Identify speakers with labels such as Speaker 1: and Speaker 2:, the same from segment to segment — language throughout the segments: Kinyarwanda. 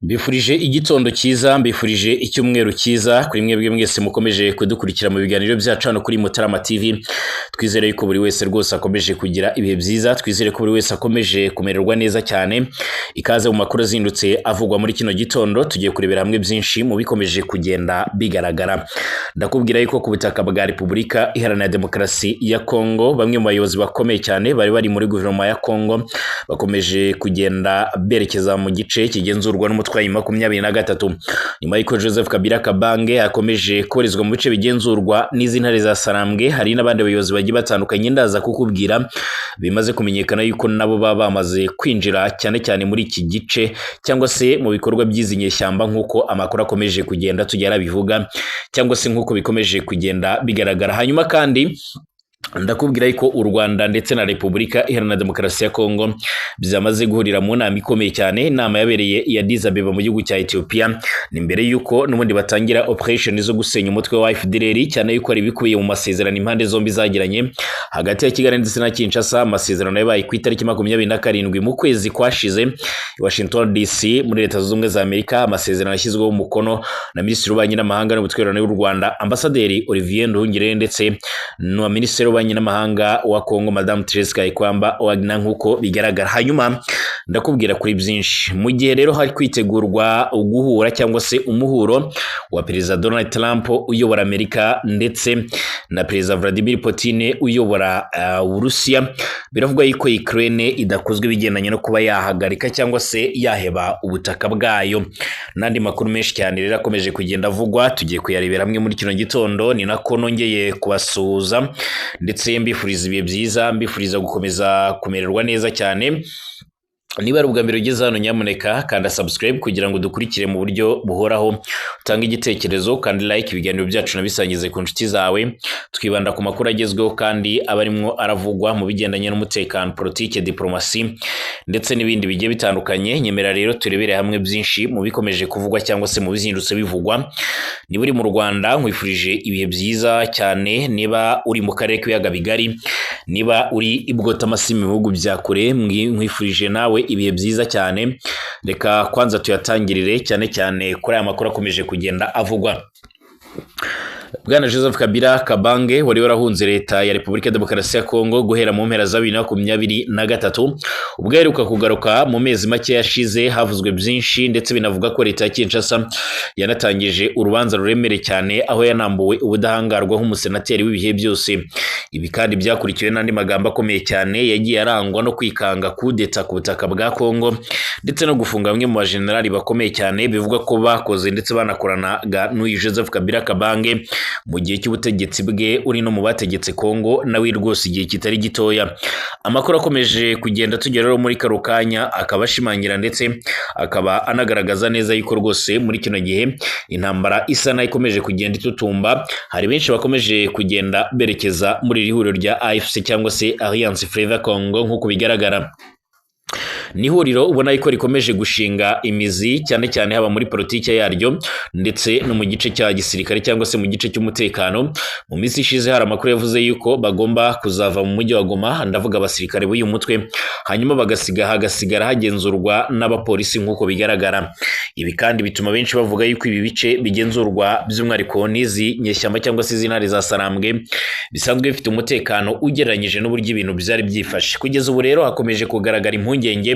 Speaker 1: Mbifurije igitondo cyiza, mbifurije icyumweru cyiza kuri mwebwe mwese mukomeje kudukurikira mu biganiro byacu hano kuri Mutarama TV. Twizere yuko buri wese rwose akomeje kugira ibihe byiza, twizere ko buri wese akomeje kumererwa neza cyane. Ikaze mu makuru azindutse avugwa muri kino gitondo, tugiye kurebera hamwe byinshi mu bikomeje kugenda bigaragara. Ndakubwira yuko ku butaka bwa Repubulika Iharanira Demokarasi ya Kongo, bamwe mu bayobozi bakomeye cyane bari muri guverinoma ya Kongo bakomeje kugenda berekeza mu gice kigenzurwa n'umutwe wa M23 nyuma y'uko Joseph Kabila Kabange akomeje koherezwa mu bice bigenzurwa n'izi ntare za Sarambwe. Hari n'abandi bayobozi bagiye batandukanye ndaza kukubwira bimaze kumenyekana yuko nabo baba bamaze kwinjira cyane cyane muri iki gice cyangwa se mu bikorwa by'izi nyeshyamba nk'uko amakuru akomeje kugenda tugera bivuga cyangwa se nk'uko bikomeje kugenda bigaragara. Hanyuma kandi ndakubwira yuko u Rwanda ndetse na Repubulika Iharanira Demokarasi ya Kongo byamaze guhurira mu nama ikomeye cyane, inama yabereye i Addis Abeba mu gihugu cya Ethiopia. Ni mbere yuko n'ubundi batangira operation zo gusenya umutwe wa FDLR, cyane yuko ari bikubiye mu masezerano impande zombi zagiranye hagati ya Kigali ndetse na Kinshasa. Amasezerano yabaye ku itariki 27 mu kwezi kwashize i Washington DC muri Leta Zunze Ubumwe za Amerika. Amasezerano yashyizweho umukono na Minisitiri w'Ububanyi n'Amahanga n'Ubutwererane w'u Rwanda Ambasaderi Olivier Nduhungire ndetse na Minisitiri w'Ububanyi n'Amahanga wa Kongo Madame Therese Kayikwamba Wagner nk'uko bigaragara. Hanyuma ndakubwira kuri byinshi mu gihe rero hari kwitegurwa uguhura cyangwa se umuhuro wa Perezida Donald Trump uyobora Amerika ndetse na Perezida Vladimir Putin uyobora Urusiya. Biravugwa yuko Ukraine idakozwe bigendanye no kuba yahagarika cyangwa se yaheba ubutaka bwayo. Nandi makuru menshi cyane rero akomeje kugenda avugwa, tugiye kuyarebera hamwe muri kino gitondo. Ni nako nongeye kubasuhuza ndetse mbifuriza ibihe byiza, mbifuriza gukomeza kumererwa neza cyane. Niba ari ubwa mbere ugeze hano, nyamuneka kanda subscribe kugira ngo dukurikire mu buryo buhoraho, utanga igitekerezo kandi like ibiganiro byacu nabisangize ku nshuti zawe. Twibanda ku makuru agezweho kandi abarimwo aravugwa mu bigendanye n'umutekano, politike, diplomasi ndetse n'ibindi bigiye bitandukanye. Nyemera rero turebere hamwe byinshi mu bikomeje kuvugwa cyangwa se mu bizindutse bivugwa. Niba uri mu Rwanda, nkwifurije ibihe byiza cyane. Niba uri mu karere k'ibiyaga bigari, niba uri ibwotamasi mu bihugu bya kure, nkwifurije nawe ibihe byiza cyane. Reka kwanza tuyatangirire cyane cyane kuri aya makuru akomeje kugenda avugwa. Bwana Joseph Kabila Kabange wari warahunze leta ya Repubulika ya Demokarasi ya Kongo guhera mu mpera za 2023, ubwo yaheruka kugaruka mu mezi make yashize. Havuzwe byinshi ndetse binavuga ko leta ya Kinshasa yanatangije urubanza ruremere cyane, aho yanambuwe ubudahangarwa nk'umusenateri w'ibihe byose. Ibi kandi byakurikiwe n'andi magambo akomeye cyane yagiye arangwa no kwikanga kudeta ku butaka bwa Kongo ndetse no gufunga bamwe mu bajenerali bakomeye cyane bivuga ko bakoze ndetse banakoranaga n'uyu Joseph Kabila Kabange mu gihe cy'ubutegetsi bwe, uri no mu bategetse Kongo nawe rwose igihe kitari gitoya. Amakuru akomeje kugenda tugeraho muri karo kanya akaba ashimangira ndetse akaba anagaragaza neza yuko rwose muri kino gihe intambara isa nayo ikomeje kugenda itutumba. Hari benshi bakomeje kugenda berekeza muri iri huriro rya AFC cyangwa se Alliance Fleuve Congo nk'uko bigaragara. Ni huriro ubona yuko rikomeje gushinga imizi cyane cyane haba muri politike yaryo ndetse no mu gice cya gisirikare cyangwa se mu gice cy'umutekano. Mu minsi ishize hari amakuru yavuze yuko bagomba kuzava mu mujyi wa Goma, ndavuga abasirikare b'uyu mutwe, hanyuma hagasigara hagenzurwa n'abapolisi nk'uko bigaragara. Ibi kandi bituma benshi bavuga yuko ibi bice bigenzurwa by'umwihariko n'izi nyeshyamba cyangwa se izintare za Sarambwe bisanzwe bifite umutekano ugereranyije n'uburyo ibintu byari byifashe. Kugeza ubu rero hakomeje kugaragara impungenge,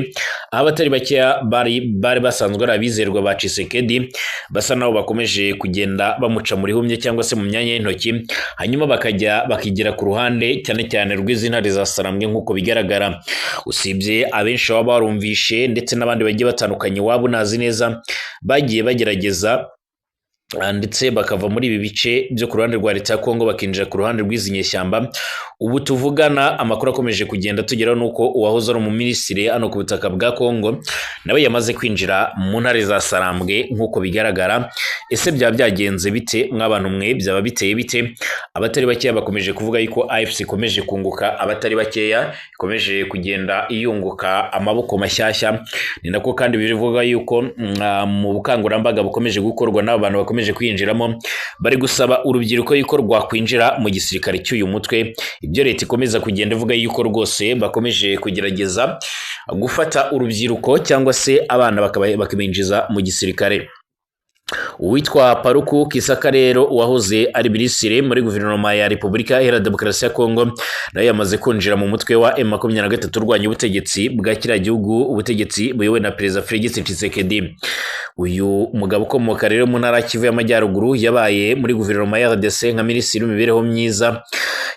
Speaker 1: aho abatari bakeya bari basanzwe ari abizerwa ba Tshisekedi basa naho bakomeje kugenda bamuca muri humye cyangwa se mu myanya y'intoki, hanyuma bakigira ku ruhande cyane cyane rw'izintare za Sarambwe nk'uko bigaragara. Usibye abenshi baba barumvishe ndetse n'abandi bagiye batandukanye waba unazi neza bagiye bagerageza ndetse bakava muri ibi bice byo ku ruhande rwa leta ya Kongo bakinjira ku ruhande rw'izi nyeshyamba. Ubu tuvugana amakuru akomeje kugenda tugeraho nuko uwahoze ari umuminisitiri hano ku butaka bwa Kongo nawe yamaze kwinjira mu ntare za Sarambwe nk'uko bigaragara. Ese byaba byagenze bite mw'abantu mwe? Byaba biteye bite? Abatari bakeya bakomeje kuvuga yuko AFC ikomeje kunguka, abatari bakeya ikomeje kugenda iyunguka amaboko mashyashya. Ni nako kandi bivuga yuko mu bukangurambaga bukomeje gukorwa n'abantu bakomeje kwinjiramo bari gusaba urubyiruko yuko rwakwinjira mu gisirikare cy'uyu mutwe. Ibyo leta ikomeza kugenda ivuga yuko rwose bakomeje kugerageza gufata urubyiruko cyangwa se abana bakabinjiza mu gisirikare. Uwitwa Paluku Kisaka rero wahoze ari minisitiri muri guverinoma ya Repubulika Iharanira Demokarasi ya Kongo nawe yamaze kwinjira mu mutwe wa M23 urwanya ubutegetsi bwa kiriya gihugu, ubutegetsi buyobowe na Perezida Felix Tshisekedi. Uyu mugabo ukomoka rero mu ntara Kivu y'Amajyaruguru yabaye muri guverinoma ya RDC nka minisitiri w'imibereho myiza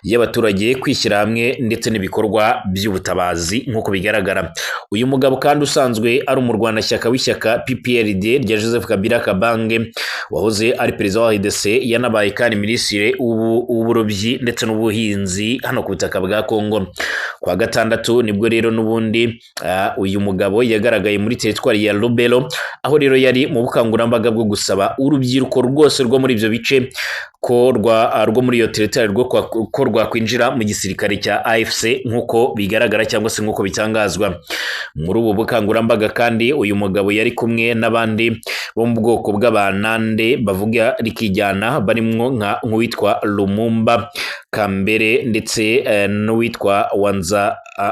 Speaker 1: y'abaturage, kwishyira hamwe ndetse n'ibikorwa by'ubutabazi nk'uko bigaragara. Uyu mugabo kandi usanzwe ari umurwanashyaka w'ishyaka PPRD rya Joseph Kabila Kabange wahoze ari perezida wa RDC, yanabaye kandi minisitiri w'uburobyi ndetse n'ubuhinzi hano ku butaka bwa Kongo. Kwa gatandatu nibwo rero n'ubundi uyu mugabo yagaragaye muri teritwari ya Lubero, aho rero yari mu bukangurambaga bwo gusaba urubyiruko rwose rwo muri ibyo bice ko rwo muri iyo teritwari ko rwakwinjira mu gisirikare cya AFC nk'uko bigaragara cyangwa se nk'uko bitangazwa. Muri ubu bukangurambaga kandi uyu mugabo yari kumwe n'abandi bo mu bwoko bw'abanande bavuga rikijyana, barimo nk'uwitwa Lumumba Kambere ndetse n'uwitwa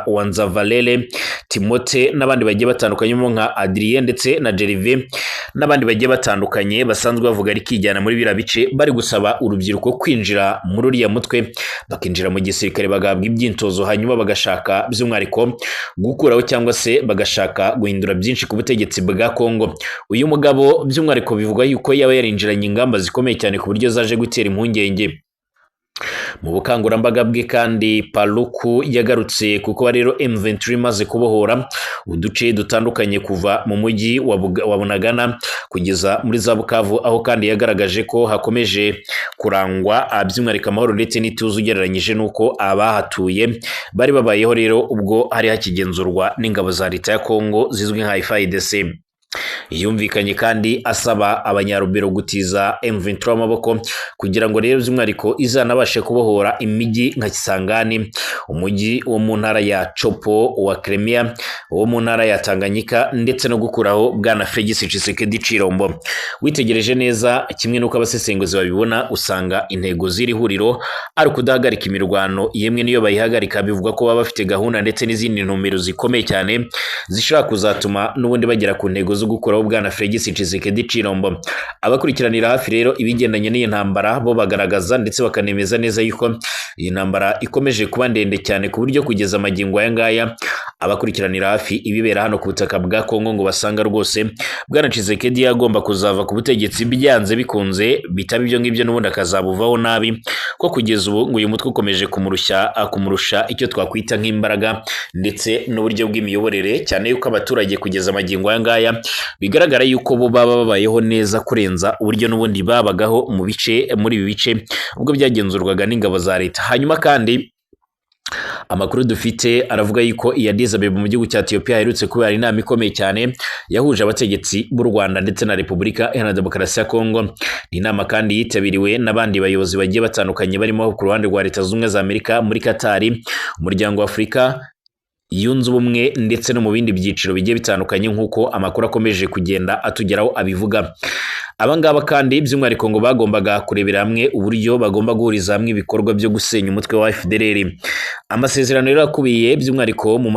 Speaker 1: Wanza Valele Timote n'abandi bagiye batandukanye nka Adrien ndetse na Jerive n'abandi bagiye batandukanye basanzwe bavuga rikijyana muri bira bice, bari gusaba urubyiruko kwinjira muri uriya mutwe, bakinjira mu gisirikare bagahabwa ibyintozo, hanyuma bagashaka by'umwihariko gukuraho cyangwa se bagashaka guhindura byinshi ku butegetsi bwa Kongo. Uyu mugabo by'umwihariko bivuga yuko yaba yarinjiranye ingamba zikomeye cyane ku buryo zaje gutera impungenge. Mu bukangurambaga bwe kandi Paluku yagarutse kuko rero M23 imaze kubohora uduce dutandukanye kuva mu mujyi wa Bunagana kugeza muri za Bukavu, aho kandi yagaragaje ko hakomeje kurangwa by'umwihariko amahoro ndetse n'ituze ugereranyije n'uko abahatuye bari babayeho rero ubwo hari hakigenzurwa n'ingabo za leta ya Kongo zizwi nka FARDC. Yumvikanye kandi asaba abanyarubero gutiza M23 amaboko kugira ngo rero by'umwihariko izanabashe kubohora imijyi nka Kisangani, umujyi wo mu ntara ya Chopo wa Crimea, wo mu ntara ya Tanganyika ndetse no gukuraho bwana Felix Tshisekedi Chilombo. Witegereje neza kimwe nuko abasesenguzi babibona, usanga intego ziri huriro ari kudahagarika imirwano, yemwe niyo bayihagarika bivuga ko baba bafite gahunda ndetse n'izindi ntumbero zikomeye cyane zishobora kuzatuma n'ubundi bagera ku ntego zo gukuraho bwana Felix Tshisekedi Chilombo. Abakurikiranira hafi rero ibigendanye n'iyi ntambara bo bagaragaza ndetse bakanemeza neza yuko iyi ntambara ikomeje kuba ndende cyane ku buryo kugeza amagingo aya ngaya abakurikiranira hafi ibibera hano ku butaka bwa Kongo ngo basanga rwose bwana Tshisekedi yagomba kuzava ku butegetsi byanze bikunze, bitaba ibyo ngibyo n'ubundi akazabuvaho nabi, ko kugeza ubu ngo uyu mutwe ukomeje kumurusha icyo twakwita nk'imbaraga ndetse n'uburyo bw'imiyoborere, cyane yuko abaturage kugeza amagingo aya ngaya bigaragara yuko bo baba babayeho neza kurenza uburyo n'ubundi babagaho muri ibi bice ubwo byagenzurwaga n'ingabo za leta. Hanyuma kandi amakuru dufite aravuga yuko i Addis Abeba mu gihugu cya Ethiopia aherutse kubera inama ikomeye cyane yahuje abategetsi b'u Rwanda ndetse na Repubulika Iharanira Demokarasi ya Kongo. Ni inama kandi yitabiriwe n'abandi bayobozi bagiye batandukanye barimo ku ruhande rwa Leta Zunze Ubumwe za Amerika, muri Katari, umuryango wa Afurika yunze ubumwe ndetse no mu bindi byiciro bigiye bitandukanye nk'uko amakuru akomeje kugenda atugeraho abivuga. Abangaba kandi by'umwihariko ngo bagombaga kurebera hamwe uburyo bagomba guhuriza hamwe ibikorwa byo gusenya umutwe wa FDLR. Amasezerano rero akubiye by'umwihariko mu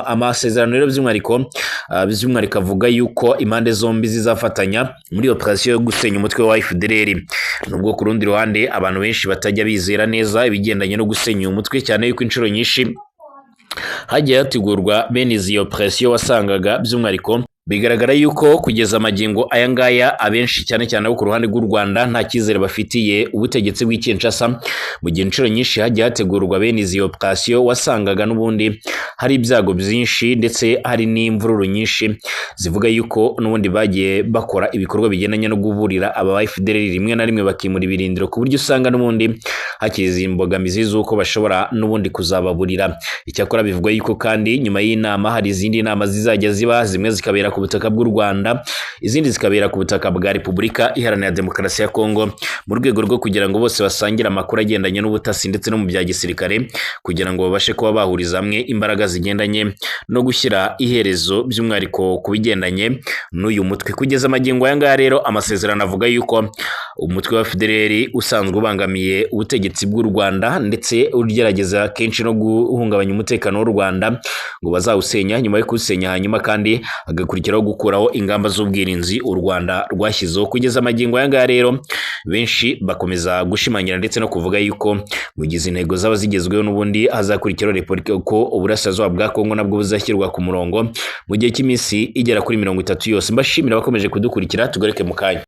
Speaker 1: amasezerano rero by'umwihariko avuga yuko impande zombi zizafatanya muri operation yo gusenya umutwe wa FDLR. Nubwo ku rundi ruhande abantu benshi batajya bizera neza ibigendanye no gusenya umutwe, cyane yuko inshuro nyinshi hagiye hategurwa bene izi operation wasangaga by'umwihariko bigaragara yuko kugeza amagingo aya ngaya abenshi cyane cyane abo ku ruhande rw'u Rwanda nta cyizere bafitiye ubutegetsi bw'i Kinshasa. Mu gihe inshuro nyinshi hagiye hategurwa bene izi operation wasangaga n'ubundi hari ibyago byinshi ndetse hari n'imvururu nyinshi zivuga yuko n'ubundi bagiye bakora ibikorwa bigendanye no guburira aba FDLR rimwe na rimwe bakimura ibirindiro, ku buryo usanga n'ubundi hakiza imbogamizi z'uko bashobora n'ubundi kuzababurira. Icyakora bivuga yuko kandi nyuma y'inama hari izindi nama zizajya ziba, zimwe zikabera ku butaka bw'u Rwanda, izindi zikabera ku butaka bwa Repubulika Iharanira Demokarasi ya Kongo mu rwego rwo kugira ngo bose basangire amakuru agendanye n'ubutasi ndetse no mu bya gisirikare kugira ngo babashe kuba bahuriza hamwe imbaraga zigendanye no gushyira iherezo by'umwihariko ku bigendanye n'uyu mutwe. Kugeza amagingo aya ngaya rero amasezerano avuga yuko umutwe wa FDLR usanzwe ubangamiye ubutegetsi bw'u Rwanda ndetse ugerageza kenshi no guhungabanya umutekano w'u Rwanda ngo bazawusenya, nyuma yo kuwusenya hanyuma kandi agakurikiraho gukuraho ingamba z'ubwirinzi u Rwanda rwashyizeho. Kugeza amagingo aya ngaya rero benshi bakomeza gushimangira ndetse no kuvuga yuko mu gihe intego zaba zigezweho n'ubundi hazakurikiraho Repubulika ko uburasirazuba bwa Kongo nabwo buzashyirwa ku murongo mu gihe cy'iminsi igera kuri 30 yose. Mbashimira bakomeje kudukurikira, tugareke mu kanya.